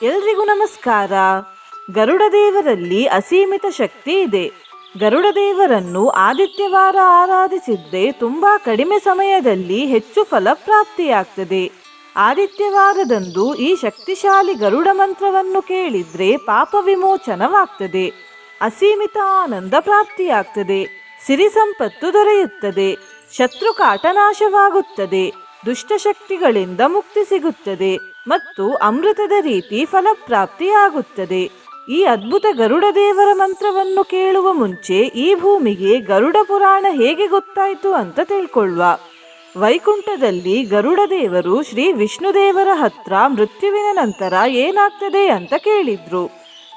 ಎಲ್ರಿಗೂ ನಮಸ್ಕಾರ. ಗರುಡ ದೇವರಲ್ಲಿ ಅಸೀಮಿತ ಶಕ್ತಿ ಇದೆ. ಗರುಡ ದೇವರನ್ನು ಆದಿತ್ಯವಾರ ಆರಾಧಿಸಿದ್ರೆ ತುಂಬಾ ಕಡಿಮೆ ಸಮಯದಲ್ಲಿ ಹೆಚ್ಚು ಫಲ ಪ್ರಾಪ್ತಿಯಾಗ್ತದೆ. ಆದಿತ್ಯವಾರದಂದು ಈ ಶಕ್ತಿಶಾಲಿ ಗರುಡ ಮಂತ್ರವನ್ನು ಕೇಳಿದ್ರೆ ಪಾಪ ವಿಮೋಚನವಾಗ್ತದೆ, ಅಸೀಮಿತ ಆನಂದ ಪ್ರಾಪ್ತಿಯಾಗ್ತದೆ, ಸಿರಿ ಸಂಪತ್ತು ದೊರೆಯುತ್ತದೆ, ಶತ್ರು ಕಾಟನಾಶವಾಗುತ್ತದೆ, ದುಷ್ಟಶಕ್ತಿಗಳಿಂದ ಮುಕ್ತಿ ಸಿಗುತ್ತದೆ ಮತ್ತು ಅಮೃತದ ರೀತಿ ಫಲಪ್ರಾಪ್ತಿಯಾಗುತ್ತದೆ. ಈ ಅದ್ಭುತ ಗರುಡ ದೇವರ ಮಂತ್ರವನ್ನು ಕೇಳುವ ಮುಂಚೆ ಈ ಭೂಮಿಗೆ ಗರುಡ ಪುರಾಣ ಹೇಗೆ ಗೊತ್ತಾಯಿತು ಅಂತ ತಿಳ್ಕೊಳ್ಳುವ. ವೈಕುಂಠದಲ್ಲಿ ಗರುಡ ದೇವರು ಶ್ರೀ ವಿಷ್ಣುದೇವರ ಹತ್ರ ಮೃತ್ಯುವಿನ ನಂತರ ಏನಾಗ್ತದೆ ಅಂತ ಕೇಳಿದ್ರು.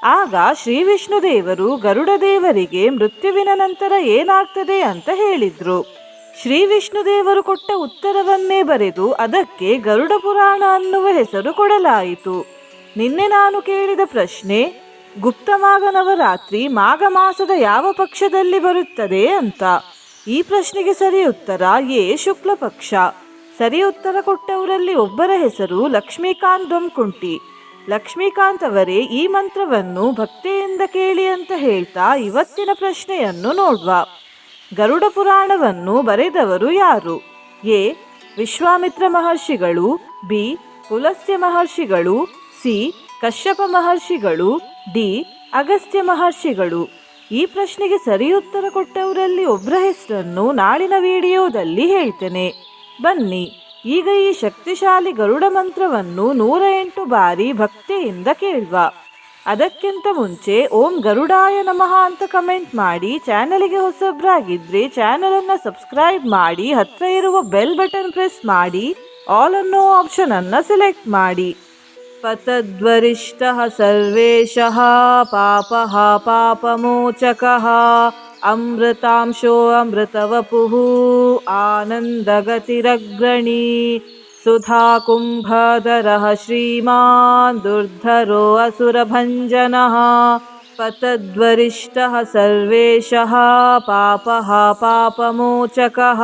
ಆಗ ಶ್ರೀ ವಿಷ್ಣುದೇವರು ಗರುಡ ದೇವರಿಗೆ ಮೃತ್ಯುವಿನ ನಂತರ ಏನಾಗ್ತದೆ ಅಂತ ಹೇಳಿದ್ರು. ಶ್ರೀ ವಿಷ್ಣುದೇವರು ಕೊಟ್ಟ ಉತ್ತರವನ್ನೇ ಬರೆದು ಅದಕ್ಕೆ ಗರುಡ ಪುರಾಣ ಅನ್ನುವ ಹೆಸರು ಕೊಡಲಾಯಿತು. ನಿನ್ನೆ ನಾನು ಕೇಳಿದ ಪ್ರಶ್ನೆ, ಗುಪ್ತಮಾಘ ನವರಾತ್ರಿ ಮಾಘ ಮಾಸದ ಯಾವ ಪಕ್ಷದಲ್ಲಿ ಬರುತ್ತದೆ ಅಂತ. ಈ ಪ್ರಶ್ನೆಗೆ ಸರಿ ಉತ್ತರ ಎ, ಶುಕ್ಲ ಪಕ್ಷ. ಸರಿ ಉತ್ತರ ಕೊಟ್ಟವರಲ್ಲಿ ಒಬ್ಬರ ಹೆಸರು ಲಕ್ಷ್ಮೀಕಾಂತ್ ದೊಮ್ಕುಂಟಿ. ಲಕ್ಷ್ಮೀಕಾಂತ್ ಅವರೇ ಈ ಮಂತ್ರವನ್ನು ಭಕ್ತಿಯಿಂದ ಕೇಳಿ ಅಂತ ಹೇಳ್ತಾ ಇವತ್ತಿನ ಪ್ರಶ್ನೆಯನ್ನು ನೋಡುವ. ಗರುಡ ಪುರಾಣವನ್ನು ಬರೆದವರು ಯಾರು? ಎ, ವಿಶ್ವಾಮಿತ್ರ ಮಹರ್ಷಿಗಳು, ಬಿ, ಪುಲಸ್ತ್ಯ ಮಹರ್ಷಿಗಳು, ಸಿ, ಕಶ್ಯಪ ಮಹರ್ಷಿಗಳು, ಡಿ, ಅಗಸ್ತ್ಯ ಮಹರ್ಷಿಗಳು. ಈ ಪ್ರಶ್ನೆಗೆ ಸರಿ ಉತ್ತರ ಕೊಟ್ಟವರಲ್ಲಿ ಒಬ್ಬರ ಹೆಸರನ್ನು ನಾಳಿನ ವಿಡಿಯೋದಲ್ಲಿ ಹೇಳ್ತೇನೆ. ಬನ್ನಿ ಈಗ ಈ ಶಕ್ತಿಶಾಲಿ ಗರುಡ ಮಂತ್ರವನ್ನು 108 ಬಾರಿ ಭಕ್ತಿಯಿಂದ ಕೇಳುವ. ಅದಕ್ಕಿಂತ ಮುಂಚೆ ಓಂ ಗರುಡಾಯ ನಮಃ ಅಂತ ಕಮೆಂಟ್ ಮಾಡಿ, ಚಾನಲಿಗೆ ಹೊಸಬ್ರಾಗಿದ್ರೆ ಚಾನಲನ್ನು ಸಬ್ಸ್ಕ್ರೈಬ್ ಮಾಡಿ, ಹತ್ರ ಇರುವ ಬೆಲ್ ಬಟನ್ ಪ್ರೆಸ್ ಮಾಡಿ, ಆಲ್ ಅನ್ನೋ ಆಪ್ಷನ್ ಅನ್ನು ಸೆಲೆಕ್ಟ್ ಮಾಡಿ. ಪತದ್ವರಿಷ್ಠಃ ಸರ್ವೇಶಃ ಪಾಪಃ ಪಾಪಮೋಚಕಃ ಅಮೃತಾಂಶೋ ಅಮೃತವಪುಃ ಆನಂದಗತಿರಗ್ರಣೀ ಸುಧಾ ಕುಂಭಧರಃ ಶ್ರೀಮಾನ್ ದುರ್ಧರೋ ಅಸುರಭಂಜನಃ. ಪತದ್ವರಿಷ್ಠಃ ಸರ್ವೇಶಃ ಪಾಪಃ ಪಾಪಮೋಚಕಃ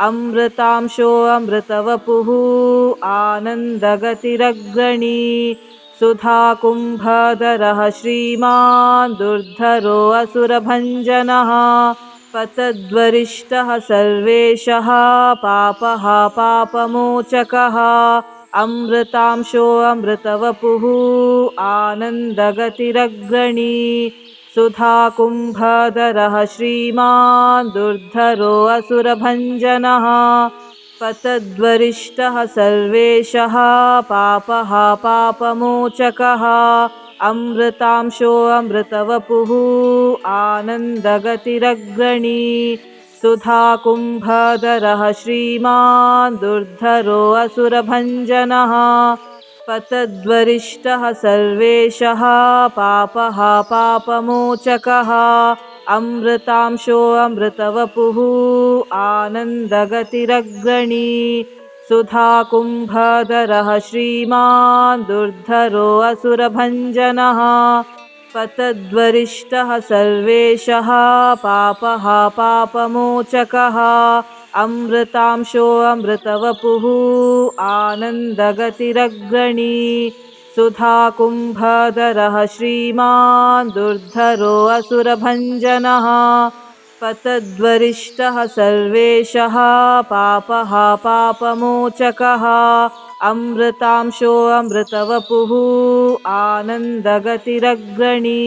ಅಮೃತಾಂಶೋ ಅಮೃತವಪುಃ ಆನಂದಗತಿರಗ್ರಣೀ ಸುಧಾ ಕುಂಭಧರಃ ಶ್ರೀಮಾನ್ ದುರ್ಧರೋ ಅಸುರಭಂಜನಃ. ಪತದ್ವರಿಷ್ಠಃ ಸರ್ವೇಶಃ ಪಾಪಃ ಪಾಪಮೋಚಕಃ ಅಮೃತಾಂಶೋ ಅಮೃತವಪುಃ ಆನಂದಗತಿರಗ್ರಣೀ ಸುಧಾ ಕುಂಭಧರಃ ಶ್ರೀಮಾನ್ ದುರ್ಧರೋ ಅಸುರಭಂಜನಃ. ಪತದ್ವರಿಷ್ಠಃ ಸರ್ವೇಶಃ ಪಾಪಃ ಪಾಪಮೋಚಕಃ ಅಮೃತಾಂಶೋ ಅಮೃತವಪುಃ ಆನಂದಗತಿರಗ್ರಣೀ ಸುಧಾ ಕುಂಭಧರಃ ಶ್ರೀಮಾನ್ ದುರ್ಧರೋ ಅಸುರಭಂಜನಃ. ಪತದ್ವರಿಷ್ಠಃ ಸರ್ವೇಶಃ ಪಾಪಃ ಪಾಪಮೋಚಕಃ ಅಮೃತಾಂಶೋ ಅಮೃತವಪುಃ ಆನಂದಗತಿರಗ್ರಣೀ ಸುಧಾ ಕುಂಭಧರಃ ಶ್ರೀಮಾನ್ ದುರ್ಧರೋ ಅಸುರಭಂಜನಃ. ಪತದ್ವರಿಷ್ಠಃ ಸರ್ವೇಶಃ ಪಾಪಃ ಪಾಪಮೋಚಕಃ ಅಮೃತಾಂಶೋ ಅಮೃತವಪುಃ ಆನಂದಗತಿರಗ್ರಣೀ ಸುಧಾ ಕುಂಭಧರಃ ಶ್ರೀಮಾನ್ ದುರ್ಧರೋ ಅಸುರಭಂಜನಃ. ಪತದ್ವರಿಷ್ಠಃ ಸರ್ವೇಶಃ ಪಾಪಃ ಪಾಪಮೋಚಕಃ ಅಮೃತಾಂಶೋ ಅಮೃತವಪುಃ ಆನಂದಗತಿರಗ್ರಣೀ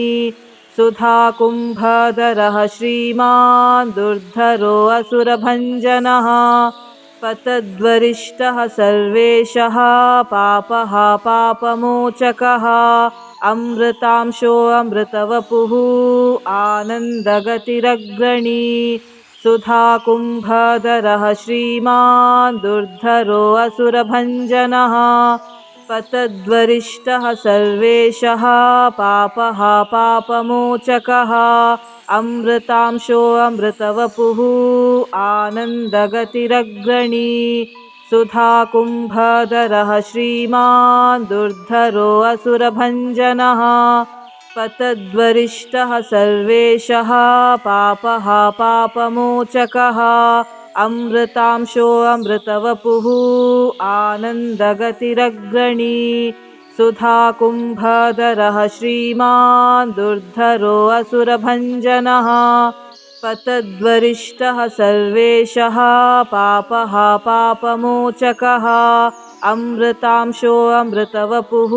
ಸುಧಾ ಕುಂಭಧರಃ ಶ್ರೀಮಾನ್ ದುರ್ಧರೋ ಅಸುರಭಂಜನಃ. ಪತದ್ವರಿಷ್ಠಃ ಸರ್ವೇಶಃ ಪಾಪಃ ಪಾಪಮೋಚಕಃ ಅಮೃತಾಂಶೋ ಅಮೃತವಪುಃ ಆನಂದಗತಿರಗ್ರಣೀ ಸುಧಾ ಕುಂಭಧರಃ ಶ್ರೀಮಾನ್ ದುರ್ಧರೋ ಅಸುರಭಂಜನಃ. ಪತದ್ವರಿಷ್ಠಃ ಸರ್ವೇಶಃ ಪಾಪಃ ಪಾಪಮೋಚಕಃ ಅಮೃತಾಂಶೋ ಅಮೃತವಪುಃ ಆನಂದಗತಿರಗ್ರಣೀ ಸುಧಾ ಕುಂಭಧರಃ ಶ್ರೀಮಾನ್ ದುರ್ಧರೋ ಅಸುರಭಂಜನಃ. ಪತದ್ವರಿಷ್ಠಃ ಸರ್ವೇಶಃ ಪಾಪಃ ಪಾಪಮೋಚಕಃ ಅಮೃತಾಂಶೋ ಅಮೃತವಪುಃ ಆನಂದಗತಿರಗ್ರಣೀ सुधाकुम्भधरः श्रीमान् दुर्धरो असुरभञ्जनः पतद्वरिष्ठः सर्वेशः पापः पापमोचकः अमृतांशो अमृतवपुः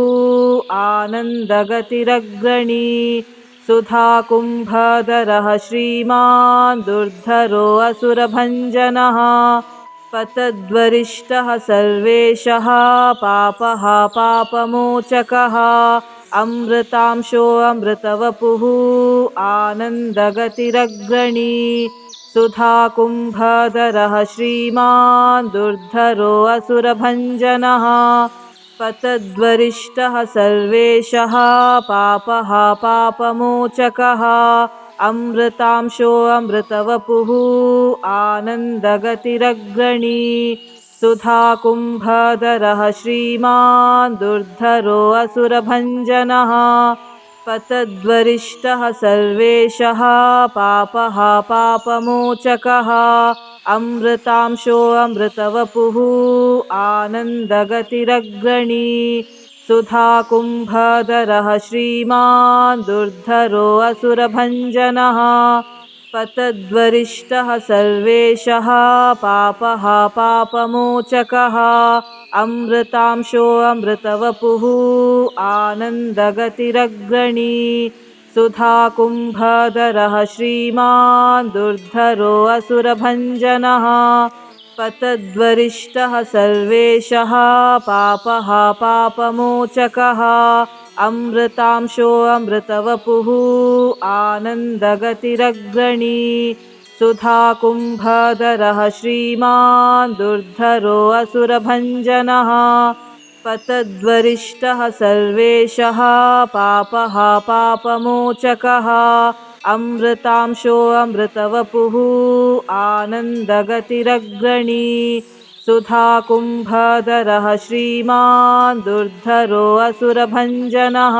आनन्दगतिरग्रणी सुधाकुम्भधरः श्रीमान् दुर्धरो असुरभञ्जनः पतद्वरिष्ठः सर्वेशः पापः पापमोचकः अमृतांशो अमृतवपुः आनन्दगतिरग्रणी सुधाकुम्भधरः श्रीमान् दुर्धरो असुरभञ्जनः पतद्वरिष्ठः सर्वेशः पापः पापमोचकः अमृतांशो अमृतवपुः आनन्दगतिरग्रणी सुधाकुम्भधरः श्रीमान् दुर्धरो असुरभञ्जनः पतद्वरिष्ठः सर्वेशः पापः पापमोचकः अमृतांशो अमृतवपुः आनन्दगतिरग्रणी सुधाकुम्भधरः श्रीमान् दुर्धरो असुरभञ्जनः पतद्वरिष्ठः सर्वेशः पापः पापमोचकः अमृतांशो अमृतवपुः आनन्दगतिरग्रणी सुधाकुम्भधरः श्रीमान् दुर्धरो असुरभञ्जनः पतद्वरिष्ठः सर्वेशः पापः पापमोचकः अमृतांशो अमृतवपुः आनन्दगतिरग्रणी सुधाकुम्भधरः श्रीमान् दुर्धरो असुरभञ्जनः पतद्वरिष्ठः सर्वेशः पापः पापमोचकः अमृतांशो अमृतवपुः आनन्दगतिरग्रणी सुधाकुम्भधरः श्रीमान् दुर्धरो असुरभञ्जनः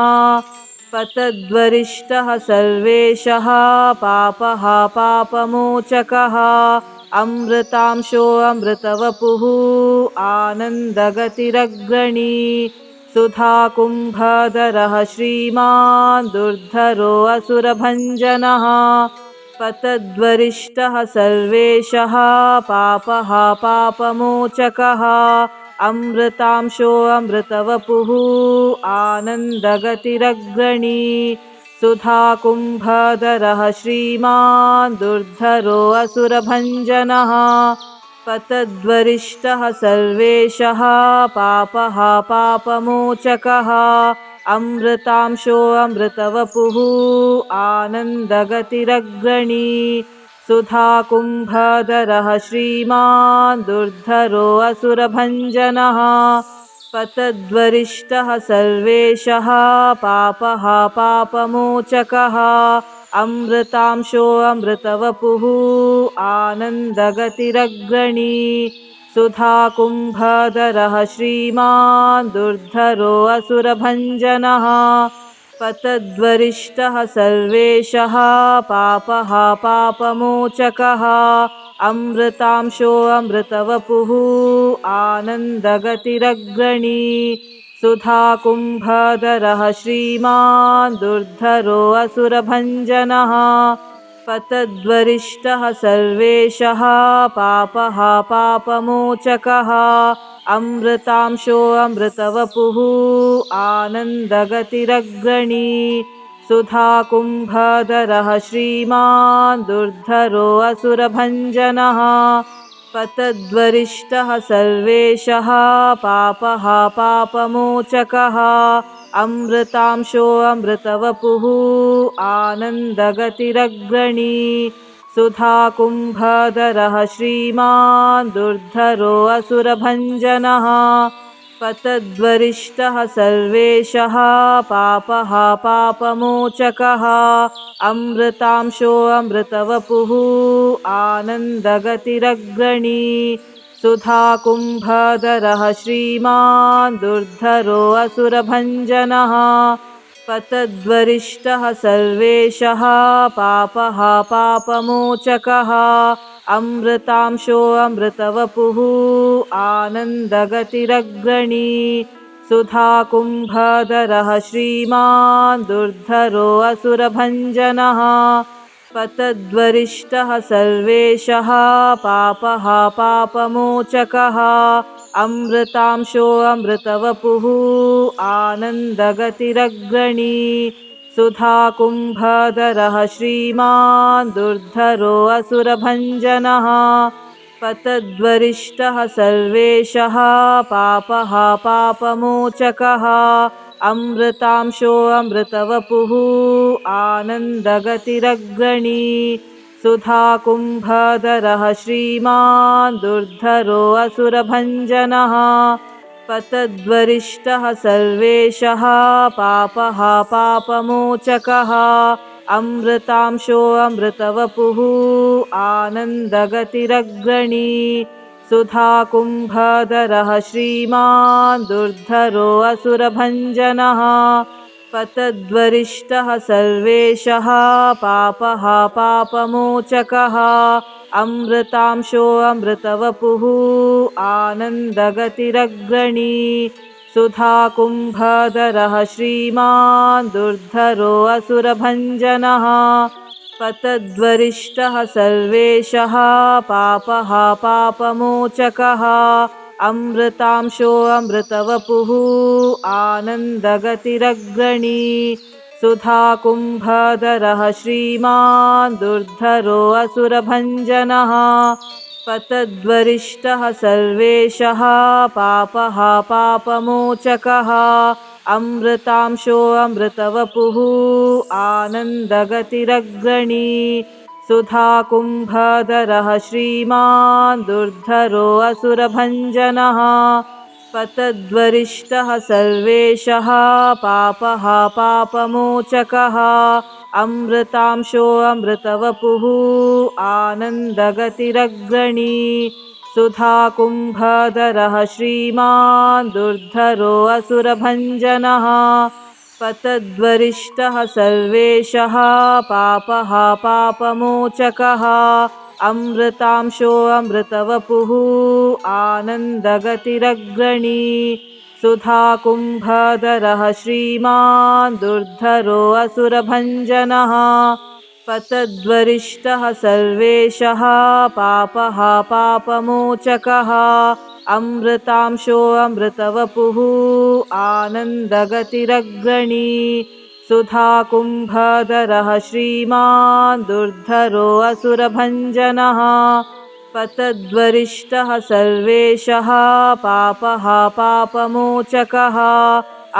पतद्वरिष्ठः सर्वेशः पापः पापमोचकः अमृतांशो अमृतवपुः आनन्दगतिरग्रणी सुधाकुम्भधरः श्रीमान् दुर्धरो असुरभञ्जनः पतद्वरिष्ठः सर्वेशः पापः पापमोचकः अमृतांशो अमृतवपुः आनन्दगतिरग्रणी सुधाकुम्भधरः श्रीमान् दुर्धरो असुरभञ्जनः पतद्वरिष्ठः सर्वेशः पापः पापमोचकः अमृतांशो अमृतवपुः आनन्दगतिरग्रणी सुधाकुम्भधरः श्रीमान् दुर्धरो असुरभञ्जनः पतद्वरिष्ठः सर्वेशः पापः पापमोचकः अमृतांशो अमृतवपुः आनन्दगतिरग्रणी सुधाकुम्भधरः श्रीमान् दुर्धरो असुरभञ्जनः पतद्वरिष्ठः सर्वेशः पापः पापमोचकः अमृतांशो अमृतवपुः आनन्दगतिरग्रणी सुधाकुम्भधरः श्रीमान् दुर्धरो असुरभञ्जनः पतद्वरिष्ठः सर्वेशः पापः पापमोचकः अमृतांशो अमृतवपुः आनन्दगतिरग्रणी सुधाकुम्भधरः श्रीमान् दुर्धरो असुरभञ्जनः पतद्वरिष्ठः सर्वेशः पापः पापमोचकः अमृतांशो अमृतवपुः आनन्दगतिरग्रणी सुधाकुम्भधरः श्रीमान् दुर्धरो असुरभञ्जनः पतद्वरिष्ठः सर्वेशः पापः पापमोचकः अमृतांशो अमृतवपुः आनन्दगतिरग्रणी सुधाकुम्भधरः श्रीमान् दुर्धरो असुरभञ्जनः पतद्वरिष्ठः सर्वेशः पापः पापमोचकः अमृतांशो अमृतवपुः आनन्दगतिरग्रणी सुधाकुम्भधरः श्रीमान् दुर्धरो असुरभञ्जनः पतद्वरिष्ठः सर्वेशः पापः पापमोचकः अमृतांशो अमृतवपुः आनन्दगतिरग्रणी सुधाकुम्भधरः श्रीमान् दुर्धरो असुरभञ्जनः पतद्वरिष्ठः सर्वेशः पापः पापमोचकः अमृतांशो अमृतवपुः आनन्दगतिरग्रणी सुधाकुम्भधरः श्रीमान् दुर्धरो असुरभञ्जनः पतद्वरिष्ठः सर्वेशः पापः पापमोचकः अमृतांशो अमृतवपुः आनन्दगतिरग्रणी सुधाकुम्भधरः श्रीमान् दुर्धरो असुरभञ्जनः पतद्वरिष्ठः सर्वेशः पापः पापमोचकः अमृतांशो अमृतवपुः आनन्दगतिरग्रणी सुधाकुम्भधरः श्रीमान् दुर्धरो असुरभञ्जनः पतद्वरिष्ठः सर्वेशः पापः पापमोचकः अमृतांशो अमृतवपुः आनन्दगतिरग्रणी सुधाकुम्भधरः श्रीमान् दुर्धरो असुरभञ्जनः पतद्वरिष्ठः सर्वेशः पापः पापमोचकः अमृतांशो अमृतवपुः आनन्दगतिरग्रणी सुधाकुम्भधरः श्रीमान् दुर्धरो असुरभञ्जनः पतद्वरिष्ठः सर्वेशः पापः पापमोचकः अमृतांशो अमृतवपुः आनन्दगतिरग्रणी सुधाकुम्भधरः श्रीमान् दुर्धरो असुरभञ्जनः पतद्वरिष्ठः सर्वेशः पापः पापमोचकः अमृतांशो अमृतवपुः आनन्दगतिरग्रणी सुधाकुम्भधरः श्रीमान् दुर्धरो असुरभञ्जनः पतद्वरिष्ठः सर्वेशः पापः पापमोचकः अमृतांशो अमृतवपुः आनन्दगतिरग्रणी सुधाकुम्भधरः श्रीमान् दुर्धरो असुरभञ्जनः पतद्वरिष्ठः सर्वेशः पापः पापमोचकः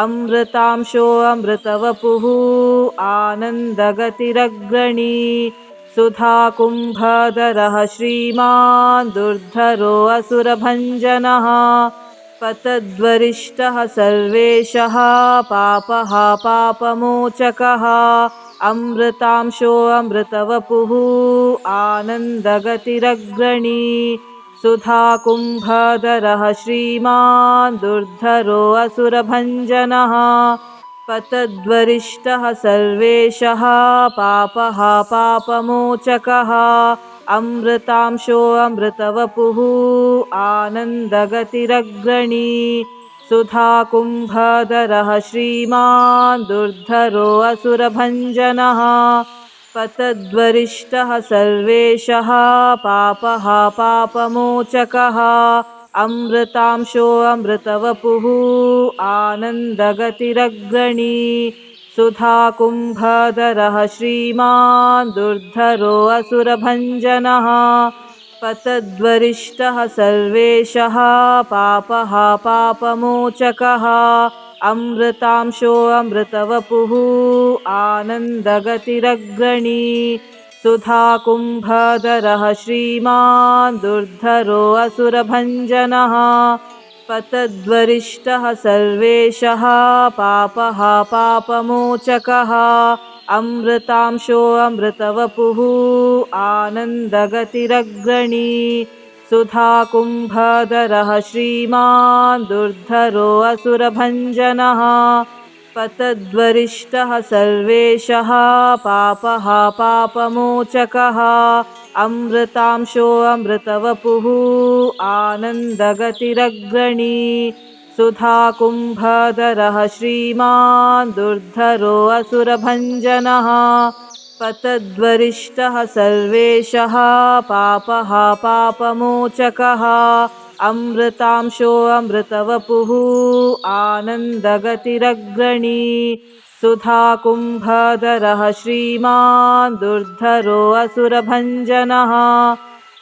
अमृतांशो अमृतवपुः आनन्दगतिरग्रणी सुधाकुम्भधरः श्रीमान् दुर्धरो असुरभञ्जनः पतद्वरिष्ठः सर्वेशः पापः पापमोचकः अमृतांशो अमृतवपुः आनन्दगतिरग्रणी सुधाकुम्भधरः श्रीमान् दुर्धरो असुरभञ्जनः पतद्वरिष्ठः सर्वेशः पापः पापमोचकः अमृतांशो अमृतवपुः आनन्दगतिरग्रणी सुधाकुम्भधरः श्रीमान् दुर्धरो असुरभञ्जनः पतद्वरिष्ठः सर्वेशः पापः पापमोचकः अमृतांशो अमृतवपुः आनन्दगतिरग्रणी सुधाकुम्भधरः श्रीमान् दुर्धरो असुरभञ्जनः पतद्वरिष्ठः सर्वेशः पापः पापमोचकः अमृतांशो अमृतवपुः आनन्दगतिरग्रणी सुधाकुम्भधरः श्रीमान् दुर्धरो असुरभञ्जनः पतद्वरिष्ठः सर्वेशः पापः पापमोचकः अमृतांशो अमृतवपुः आनन्दगतिरग्रणी सुधाकुम्भधरः श्रीमान् दुर्धरो असुरभञ्जनः पतद्वरिष्ठः सर्वेशः पापः पापमोचकः अमृतांशो अमृतवपुः आनन्दगतिरग्रणी सुधाकुम्भधरः श्रीमान् दुर्धरो असुरभञ्जनः पतद्वरिष्ठः सर्वेशः पापः पापमोचकः अमृतांशो अमृतवपुः आनन्दगतिरग्रणी सुधाकुम्भधरः श्रीमान् दुर्धरो असुरभञ्जनः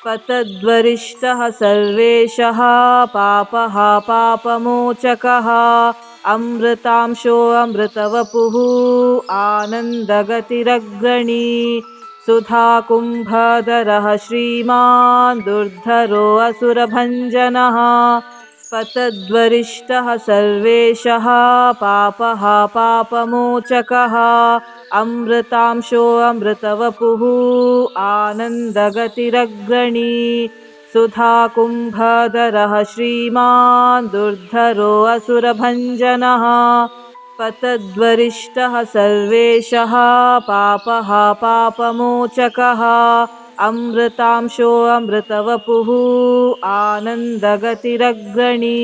पतद्वरिष्ठः सर्वेशः पापः पापमोचकः अमृतांशो अमृतवपुः आनन्दगतिरग्रणी सुधाकुम्भधरः श्रीमान् दुर्धरो असुरभञ्जनः पतद्वरिष्ठः सर्वेशः पापः पापमोचकः अमृतांशो अमृतवपुः आनन्दगतिरग्रणी सुधाकुम्भधरः श्रीमान् दुर्धरो असुरभञ्जनः पतद्वरिष्ठः सर्वेशः पापः पापमोचकः अमृतांशो अमृतवपुः आनन्दगतिरग्रणी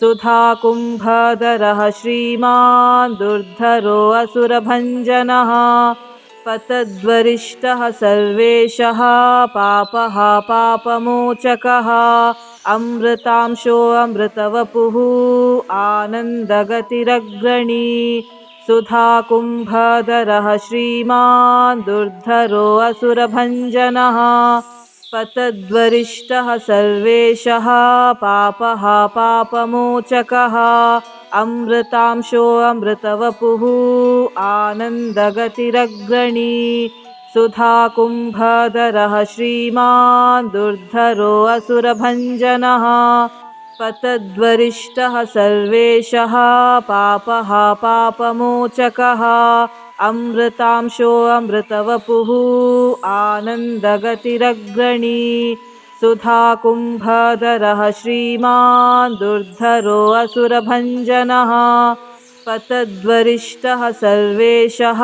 सुधाकुम्भधरः श्रीमान् दुर्धरो असुरभञ्जनः पतद्वरिष्ठः सर्वेशः पापः पापमोचकः अमृतांशो अमृतवपुः आनन्दगतिरग्रणी सुधाकुम्भधरः श्रीमान् दुर्धरो असुरभञ्जनः पतद्वरिष्ठः सर्वेशः पापः पापमोचकः अमृतांशो अमृतवपुः आनन्दगतिरग्रणी सुधाकुम्भधरः श्रीमान् दुर्धरो असुरभञ्जनः पतद्वरिष्ठः सर्वेशः पापः पापमोचकः अमृतांशो अमृतवपुः आनन्दगतिरग्रणी सुधाकुम्भधरः श्रीमान् दुर्धरो असुरभञ्जनः पतद्वरिष्ठः सर्वेशः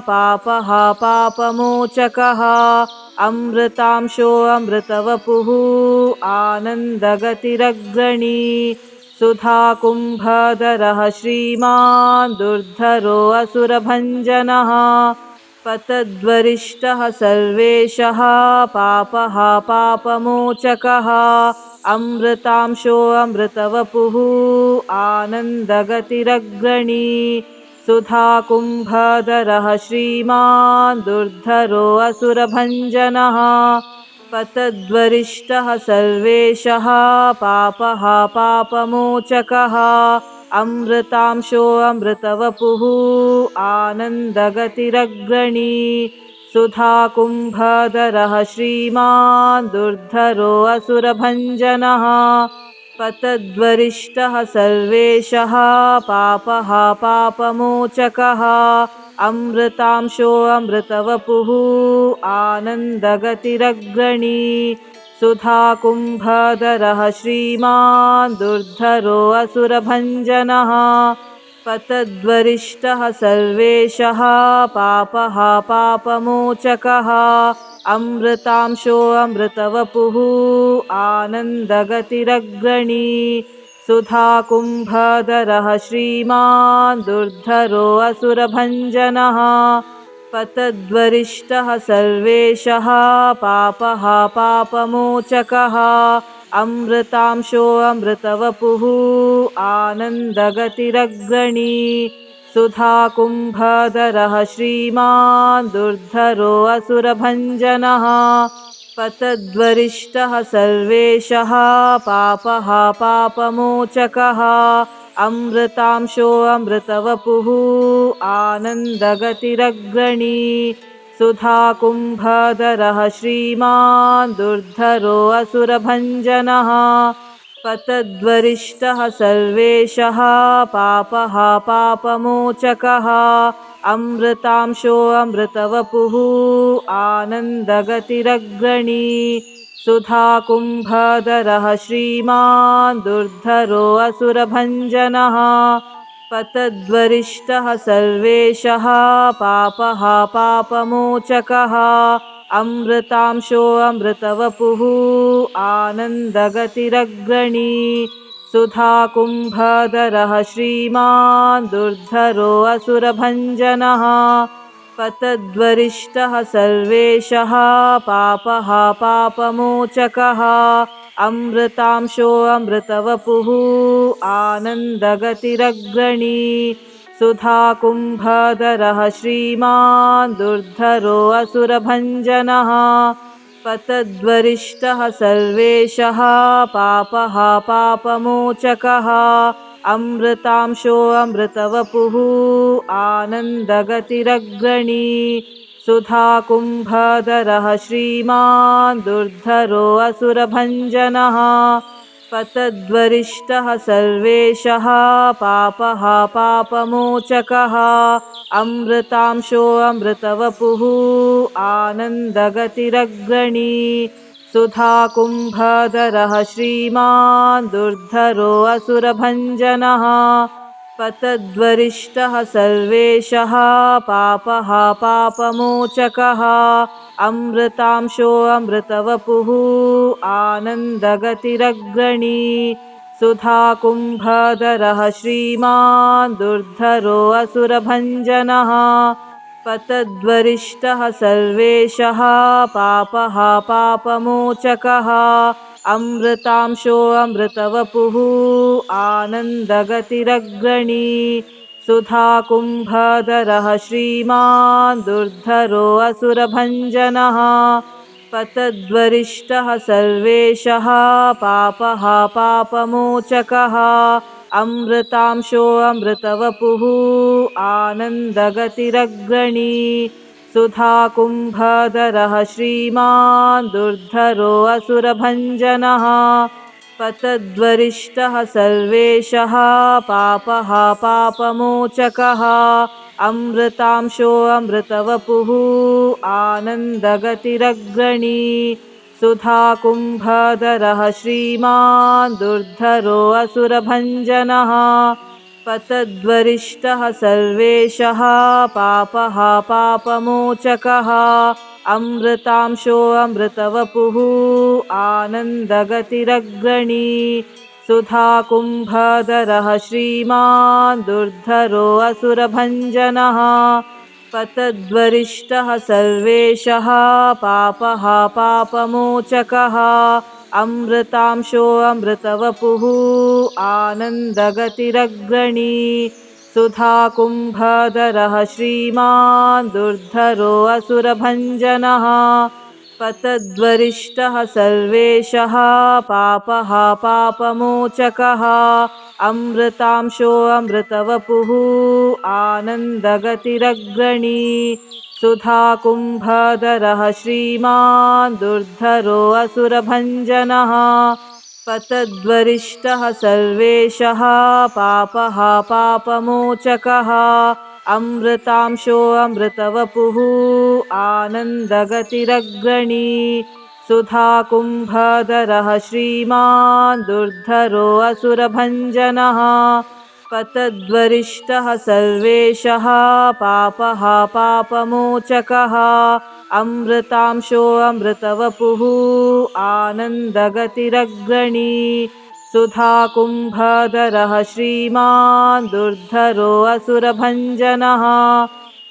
पापः पापमोचकः अमृतांशो अमृतवपुः आनन्दगतिरग्रणी सुधाकुम्भधरः श्रीमान् दुर्धरो असुरभञ्जनः पतद्वरिष्ठः सर्वेशः पापः पापमोचकः अमृतांशो अमृतवपुः आनन्दगतिरग्रणी सुधाकुम्भधरः श्रीमान् दुर्धरो असुरभञ्जनः पतद्वरिष्ठः सर्वेशः पापः पापमोचकः अमृतांशो अमृतवपुः आनन्दगतिरग्रणी सुधाकुम्भधरः श्रीमान् दुर्धरो असुरभञ्जनः पतद्वरिष्ठः सर्वेशः पापः पापमोचकः अमृतांशो अमृतवपुः आनन्दगतिरग्रणी सुधाकुम्भधरः श्रीमान् दुर्धरो असुरभञ्जनः पतद्वरिष्ठः सर्वेशः पापः पापमोचकः अमृतांशो अमृतवपुः आनन्दगतिरग्रणी सुधाकुम्भधरः श्रीमान् दुर्धरो असुरभञ्जनः पतद्वरिष्ठः सर्वेशः पापः पापमोचकः अमृतांशो अमृतवपुः आनन्दगतिरग्रणी सुधाकुम्भधरः श्रीमान् दुर्धरो असुरभञ्जनः पतद्वरिष्ठः सर्वेशः पापः पापमोचकः अमृतांशो अमृतवपुः आनन्दगतिरग्रणी सुधाकुम्भधरः श्रीमान् दुर्धरो असुरभञ्जनः पतद्वरिष्ठः सर्वेशः पापः पापमोचकः अमृतांशो अमृतवपुः आनन्दगतिरग्रणी सुधाकुम्भधरः श्रीमान् दुर्धरो असुरभञ्जनः पतद्वरिष्ठः सर्वेशः पापः पापमोचकः अमृतांशो अमृतवपुः आनन्दगतिरग्रणी सुधाकुम्भधरः श्रीमान् दुर्धरो असुरभञ्जनः पतद्वरिष्ठः सर्वेशः पापः पापमोचकः अमृतांशो अमृतवपुः आनन्दगतिरग्रणी सुधाकुम्भधरः श्रीमान् दुर्धरो असुरभञ्जनः पतद्वरिष्ठः सर्वेशः पापः पापमोचकः अमृतांशो अमृतवपुः आनन्दगतिरग्रणी सुधाकुम्भधरः श्रीमान् दुर्धरो असुरभञ्जनः पतद्वरिष्ठः सर्वेशः पापः पापमोचकः अमृतांशो अमृतवपुः आनन्दगतिरग्रणी सुधाकुम्भधरः श्रीमान् दुर्धरो असुरभञ्जनः पतद्वरिष्ठः सर्वेशः पापः पापमोचकः अमृतांशो अमृतवपुः आनन्दगतिरग्रणी सुधाकुम्भधरः श्रीमान् दुर्धरो असुरभञ्जनः पतद्वरिष्ठः सर्वेशः पापः पापमोचकः अमृतांशो अमृतवपुः आनन्दगतिरग्रणी सुधाकुम्भधरः श्रीमान् दुर्धरो असुरभञ्जनः पतद्वरिष्ठः सर्वेशः पापः पापमोचकः अमृतांशो अमृतवपुः आनन्दगतिरग्रणी सुधाकुम्भधरः श्रीमान् दुर्धरो असुरभञ्जनः पतद्वरिष्ठः सर्वेशः पापः पापमोचकः अमृतांशो अमृतवपुः आनन्दगतिरग्रणी सुधाकुम्भधरः श्रीमान् दुर्धरो असुरभञ्जनः पतद्वरिष्ठः सर्वेशः पापः पापमोचकः अमृतांशो अमृतवपुः आनन्दगतिरग्रणी सुधाकुम्भधरः श्रीमान् दुर्धरो असुरभञ्जनः पतद्वरिष्ठः सर्वेशः पापः पापमोचकः अमृतांशो अमृतवपुः आनन्दगतिरग्रणी सुधाकुम्भधरः श्रीमान् दुर्धरो असुरभञ्जनः पतद्वरिष्ठः सर्वेशः पापः पापमोचकः अमृतांशो अमृतवपुः आनन्दगतिरग्रणी सुधाकुम्भधरः श्रीमान् दुर्धरो असुरभञ्जनः पतद्वरिष्ठः सर्वेशः पापः पापमोचकः अमृतांशो अमृतवपुः आनन्दगतिरग्रणी सुधाकुम्भधरः श्रीमान् दुर्धरो असुरभञ्जनः पतद्वरिष्ठः सर्वेशः पापः पापमोचकः अमृतांशो अमृतवपुः आनन्दगतिरग्रणी सुधाकुम्भधरः श्रीमान् दुर्धरो असुरभञ्जनः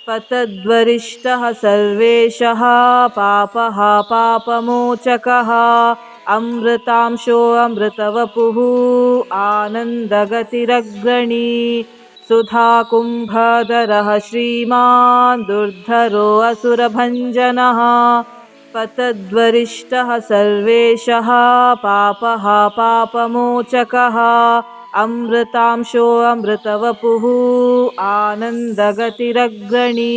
पतद्वरिष्ठः सर्वेशः पापः पापमोचकः अमृतांशो अमृतवपुः आनन्दगतिरग्रणी सुधाकुम्भधरः श्रीमान् दुर्धरो असुरभञ्जनः पतद्वरिष्ठः सर्वेशः पापः पापमोचकः अमृतांशो अमृतवपुः आनन्दगतिरग्रणी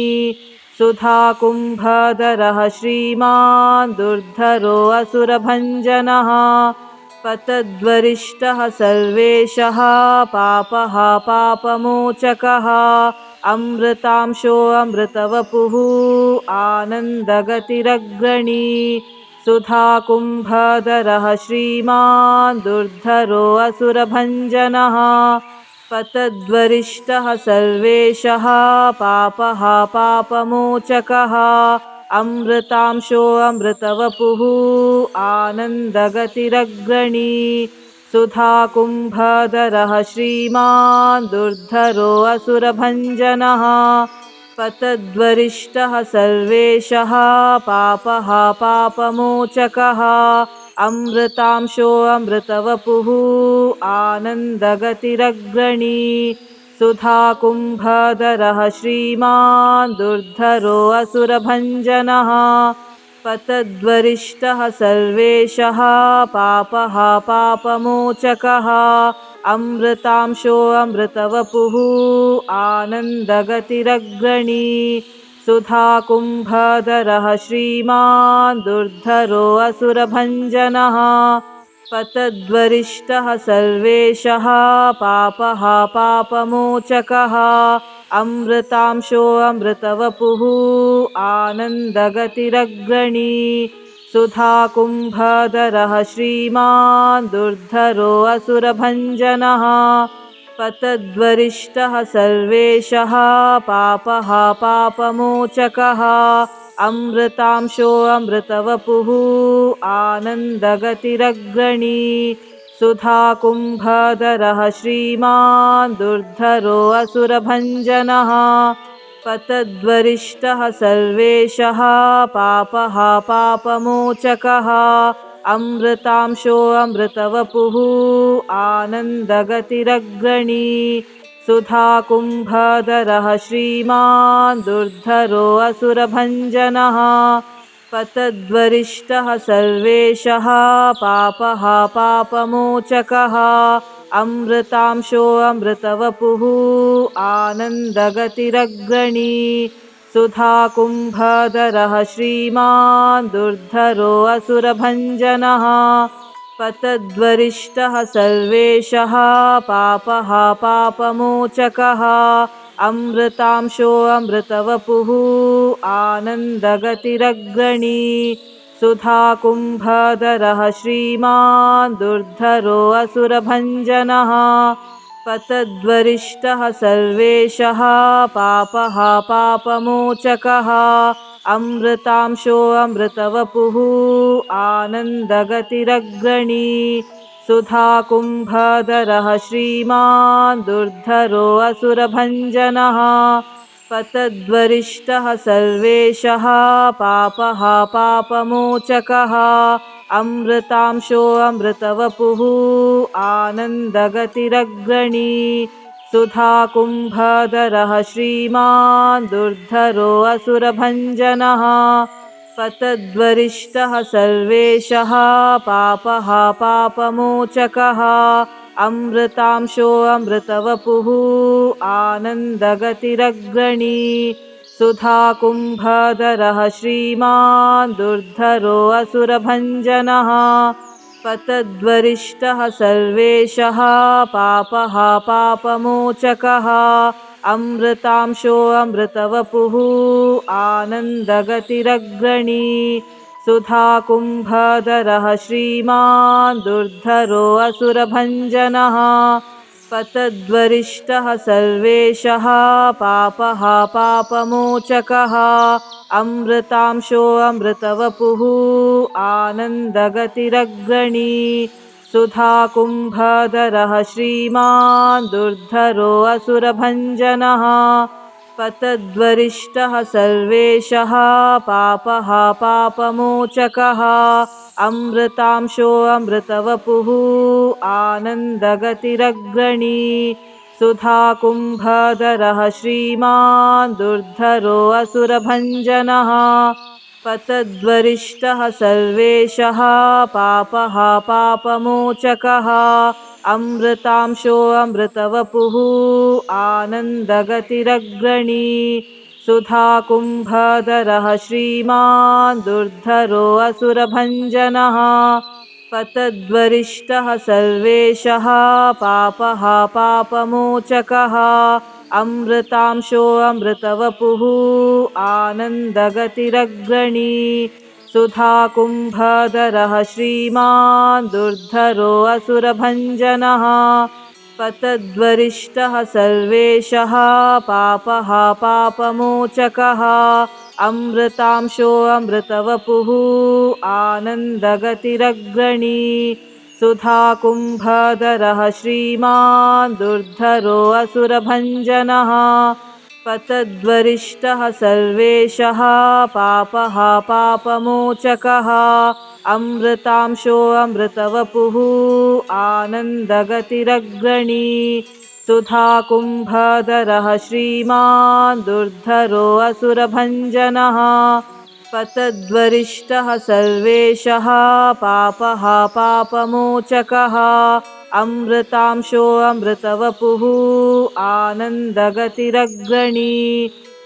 सुधाकुम्भधरः श्रीमान् दुर्धरो असुरभञ्जनः पतद्वरिष्ठः सर्वेशः पापः पापमोचकः अमृतांशो अमृतवपुः आनन्दगतिरग्रणी सुधाकुम्भधरः श्रीमान् दुर्धरो असुरभञ्जनः पतद्वरिष्ठः सर्वेशः पापः पापमोचकः अमृतांशो अमृतवपुः आनन्दगतिरग्रणी सुधाकुम्भधरः श्रीमान् दुर्धरो असुरभञ्जनः पतद्वरिष्ठः सर्वेशः पापः पापमोचकः अमृतांशो अमृतवपुः आनन्दगतिरग्रणी सुधाकुम्भधरः श्रीमान् दुर्धरो असुरभञ्जनः पतद्वरिष्ठः सर्वेशः पापः पापमोचकः अमृतांशो अमृतवपुः आनन्दगतिरग्रणी सुधाकुम्भधरः श्रीमान् दुर्धरो असुरभञ्जनः पतद्वरिष्ठः सर्वेशः पापः पापमोचकः अमृतांशो अमृतवपुः आनन्दगतिरग्रणी सुधाकुम्भधरः श्रीमान् दुर्धरो असुरभञ्जनः पतद्वरिष्ठः सर्वेशः पापः पापमोचकः अमृतांशो अमृतवपुः आनन्दगतिरग्रणी सुधाकुम्भधरः श्रीमान् दुर्धरो असुरभञ्जनः पतद्वरिष्ठः सर्वेशः पापः पापमोचकः अमृतांशो अमृतवपुः आनन्दगतिरग्रणी सुधाकुम्भधरः श्रीमान् दुर्धरो असुरभञ्जनः पतद्वरिष्ठः सर्वेशः पापः पापमोचकः अमृतांशो अमृतवपुः आनन्दगतिरग्रणी सुधाकुम्भधरः श्रीमान् दुर्धरो असुरभञ्जनः पतद्वरिष्ठः सर्वेशः पापः पापमोचकः अमृतांशो अमृतवपुः आनन्दगतिरग्रणी सुधाकुम्भधरः श्रीमान् दुर्धरो असुरभञ्जनः पतद्वरिष्ठः सर्वेशः पापः पापमोचकः अमृतांशो अमृतवपुः आनन्दगतिरग्रणी सुधाकुम्भधरः श्रीमान् दुर्धरो असुरभञ्जनः पतद्वरिष्ठः सर्वेशः पापः पापमोचकः अमृतांशो अमृतवपुः आनन्दगतिरग्रणी सुधाकुम्भधरः श्रीमान् दुर्धरो असुरभञ्जनः पतद्वरिष्ठः सर्वेशः पापः पापमोचकः अमृतांशो अमृतवपुः आनन्दगतिरग्रणी सुधाकुम्भधरः श्रीमान् दुर्धरो असुरभञ्जनः पतद्वरिष्ठः सर्वेशः पापः पापमोचकः अमृतांशो अमृतवपुः आनन्दगतिरग्रणी सुधाकुम्भधरः श्रीमान् दुर्धरो असुरभञ्जनः पतद्वरिष्ठः सर्वेशः पापः पापमोचकः अमृतांशो अमृतवपुः आनन्दगतिरग्रणी सुधाकुम्भधरः श्रीमान् दुर्धरो असुरभञ्जनः पतद्वरिष्ठः सर्वेशः पापः पापमोचकः अमृतांशो अमृतवपुः आनन्दगतिरग्रणी सुधाकुम्भधरः श्रीमान् दुर्धरो असुरभञ्जनः पतद्वरिष्ठः सर्वेशः पापः पापमोचकः अमृतांशो अमृतवपुः आनन्दगतिरग्रणी सुधाकुम्भधरः श्रीमान् दुर्धरो असुरभञ्जनः पतद्वरिष्ठः सर्वेशः पापः पापमोचकः अमृतांशो अमृतवपुः आनन्दगतिरग्रणी सुधाकुम्भधरः श्रीमान् दुर्धरो असुरभञ्जनः पतद्वरिष्ठः सर्वेशः पापः पापमोचकः अमृतांशो अमृतवपुः आनन्दगतिरग्रणी सुधाकुम्भधरः श्रीमान् दुर्धरो असुरभञ्जनः पतद्वरिष्ठः सर्वेशः पापः पापमोचकः अमृतांशो अमृतवपुः आनन्दगतिरग्रणी सुधाकुम्भधरः श्रीमान् दुर्धरो असुरभञ्जनः पतद्वरिष्ठः सर्वेशः पापः पापमोचकः अमृतांशो अमृतवपुः आनन्दगतिरग्रणी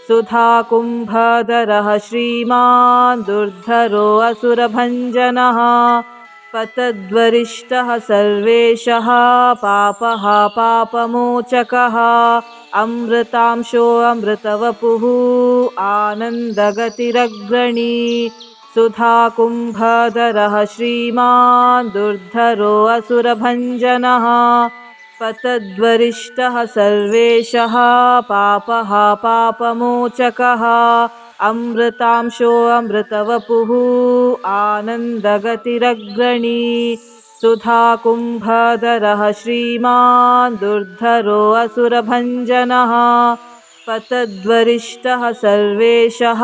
सुधाकुम्भधरः श्रीमान् दुर्धरो असुरभञ्जनः पतद्वरिष्ठः सर्वेशः पापः पापमोचकः अमृतांशो अमृतवपुः आनन्दगतिरग्रणी सुधाकुम्भधरः श्रीमान् दुर्धरो असुरभञ्जनः पतद्वरिष्ठः सर्वेशः पापः पापमोचकः अमृतांशो अमृतवपुः आनन्दगतिरग्रणी सुधाकुम्भधरः श्रीमान् दुर्धरो असुरभञ्जनः पतद्वरिष्ठः सर्वेशः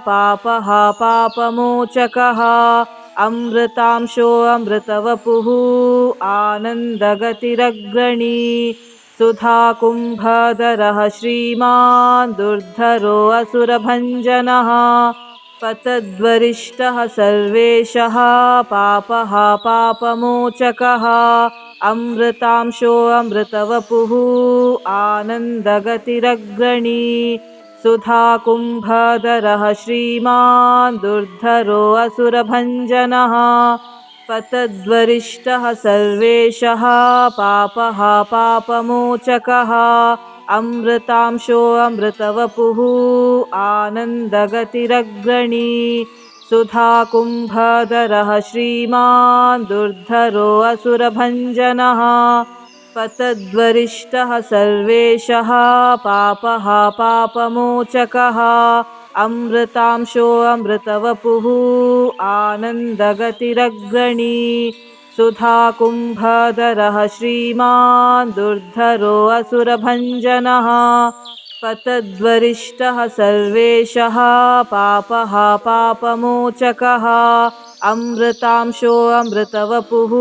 पापः पापमोचकः अमृतांशो अमृतवपुः आनन्दगतिरग्रणी सुधाकुम्भधरः श्रीमान् दुर्धरो असुरभञ्जनः पतद्वरिष्ठः सर्वेशः पापः पापमोचकः अमृतांशो अमृतवपुः आनन्दगतिरग्रणी सुधाकुम्भधरः श्रीमान् दुर्धरो असुरभञ्जनः पतद्वरिष्ठः सर्वेशः पापः पापमोचकः अमृतांशो अमृतवपुः आनन्दगतिरग्रणी सुधाकुम्भधरः श्रीमान् दुर्धरो असुरभञ्जनः पतद्वरिष्ठः सर्वेशः पापः पापमोचकः अमृतांशो अमृतवपुः आनन्दगतिरग्रणी सुधाकुम्भधरः श्रीमान् दुर्धरो असुरभञ्जनः पतद्वरिष्ठः सर्वेशः पापः पापमोचकः अमृतांशो अमृतवपुः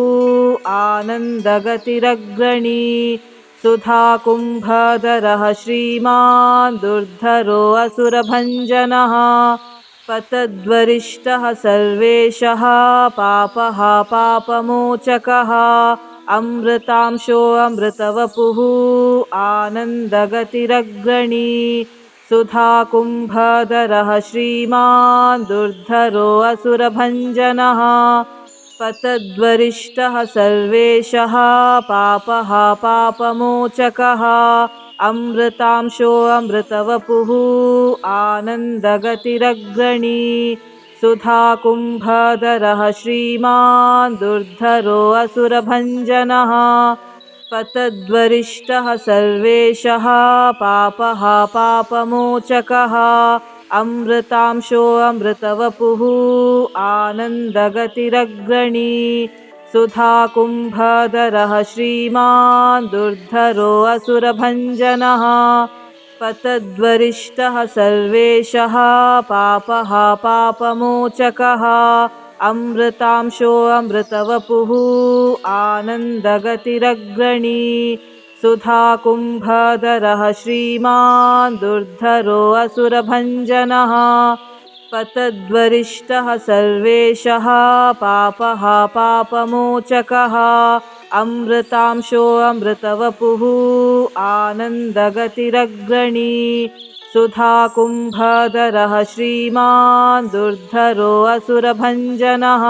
आनन्दगतिरग्रणी सुधाकुम्भधरः श्रीमान् दुर्धरो असुरभञ्जनः पतद्वरिष्ठः सर्वेशः पापः पापमोचकः अमृतांशो अमृतवपुः आनन्दगतिरग्रणी सुधाकुम्भधरः श्रीमान् दुर्धरो असुरभञ्जनः पतद्वरिष्ठः सर्वेशः पापः पापमोचकः अमृतांशो अमृतवपुः आनन्दगतिरग्रणी सुधाकुम्भधरः श्रीमान् दुर्धरो असुरभञ्जनः पतद्वरिष्ठः सर्वेशः पापः पापमोचकः अमृतांशो अमृतवपुः आनन्दगतिरग्रणी सुधाकुम्भधरः श्रीमान् दुर्धरो असुरभञ्जनः पतद्वरिष्ठः सर्वेशः पापः पापमोचकः अमृतांशो अमृतवपुः आनन्दगतिरग्रणी सुधाकुम्भधरः श्रीमान् दुर्धरो असुरभञ्जनः पतद्वरिष्ठः सर्वेशः पापः पापमोचकः अमृतांशो अमृतवपुः आनन्दगतिरग्रणी सुधाकुम्भधरः श्रीमान् दुर्धरो असुरभञ्जनः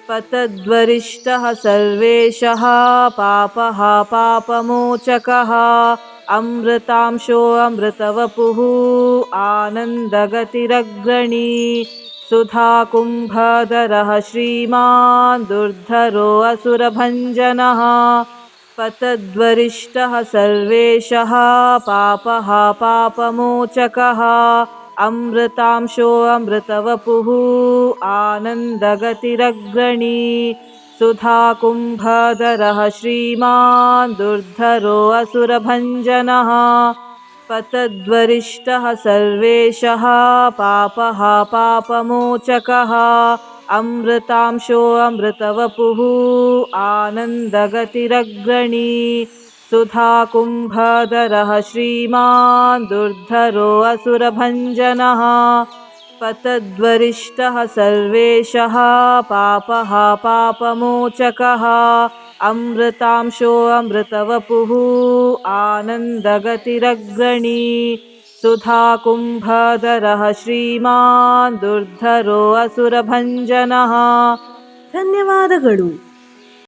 पतद्वरिष्ठः सर्वेशः पापः पापमोचकः अमृतांशो अमृतवपुः आनन्दगतिरग्रणी सुधाकुम्भधरः श्रीमान् दुर्धरो असुरभञ्जनः पतद्वरिष्ठः सर्वेशः पापः पापमोचकः अमृतांशो अमृतवपुः आनन्दगतिरग्रणी सुधाकुम्भधरः श्रीमान् दुर्धरो असुरभञ्जनः पतद्वरिष्ठः सर्वेशः पापः पापमोचकः अमृतांशो अमृतवपुः आनन्दगतिरग्रणी सुधाकुम्भधरः श्रीमान् दुर्धरो असुरभञ्जनः पतद्वरिष्ठः सर्वेशः पापः पापमोचकः अमृतांशो अमृतवपुः आनन्दगतिरग्रणी सुधाकुम्भधरः श्रीमान् दुर्धरो असुरभञ्जनः. ಧನ್ಯವಾದಗಳು.